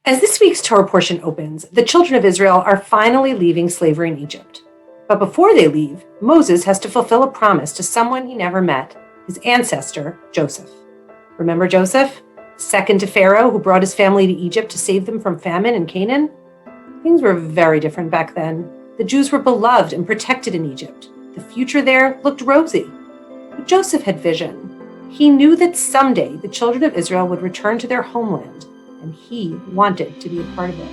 As this week's Torah portion opens, the children of Israel are finally leaving slavery in Egypt. But before they leave, Moses has to fulfill a promise to someone he never met, his ancestor, Joseph. Remember Joseph? Second to Pharaoh, who brought his family to Egypt to save them from famine in Canaan? Things were very different back then. The Jews were beloved and protected in Egypt. The future there looked rosy. But Joseph had vision. He knew that someday the children of Israel would return to their homeland, and he wanted to be a part of it.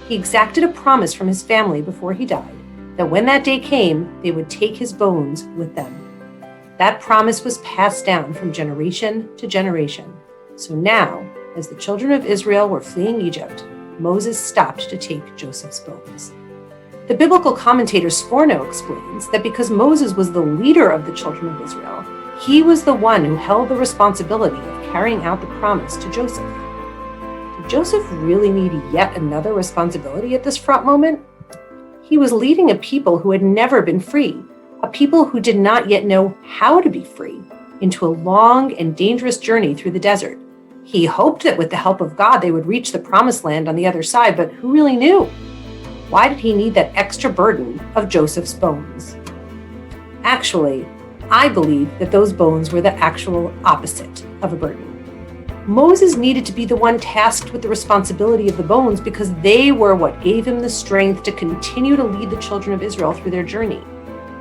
He exacted a promise from his family before he died, that when that day came, they would take his bones with them. That promise was passed down from generation to generation. So now, as the children of Israel were fleeing Egypt, Moses stopped to take Joseph's bones. The biblical commentator Sforno explains that because Moses was the leader of the children of Israel, he was the one who held the responsibility of carrying out the promise to Joseph. Did Joseph really need yet another responsibility at this fraught moment? He was leading a people who had never been free, a people who did not yet know how to be free, into a long and dangerous journey through the desert. He hoped that with the help of God, they would reach the promised land on the other side, but who really knew? Why did he need that extra burden of Joseph's bones? Actually, I believe that those bones were the actual opposite of a burden. Moses needed to be the one tasked with the responsibility of the bones because they were what gave him the strength to continue to lead the children of Israel through their journey.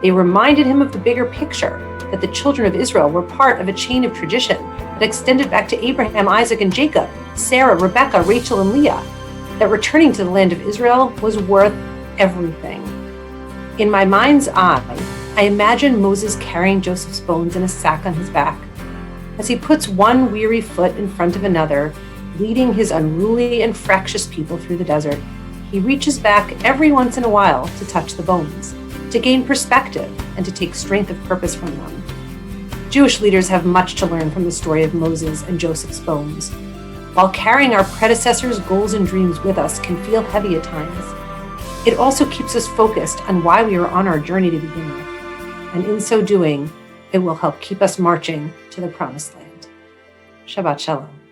They reminded him of the bigger picture, that the children of Israel were part of a chain of tradition that extended back to Abraham, Isaac, and Jacob, Sarah, Rebekah, Rachel, and Leah, that returning to the land of Israel was worth everything. In my mind's eye, I imagine Moses carrying Joseph's bones in a sack on his back. As he puts one weary foot in front of another, leading his unruly and fractious people through the desert, he reaches back every once in a while to touch the bones, to gain perspective and to take strength of purpose from them. Jewish leaders have much to learn from the story of Moses and Joseph's bones. While carrying our predecessors' goals and dreams with us can feel heavy at times, it also keeps us focused on why we are on our journey to begin with. And in so doing, it will help keep us marching to the promised land. Shabbat Shalom.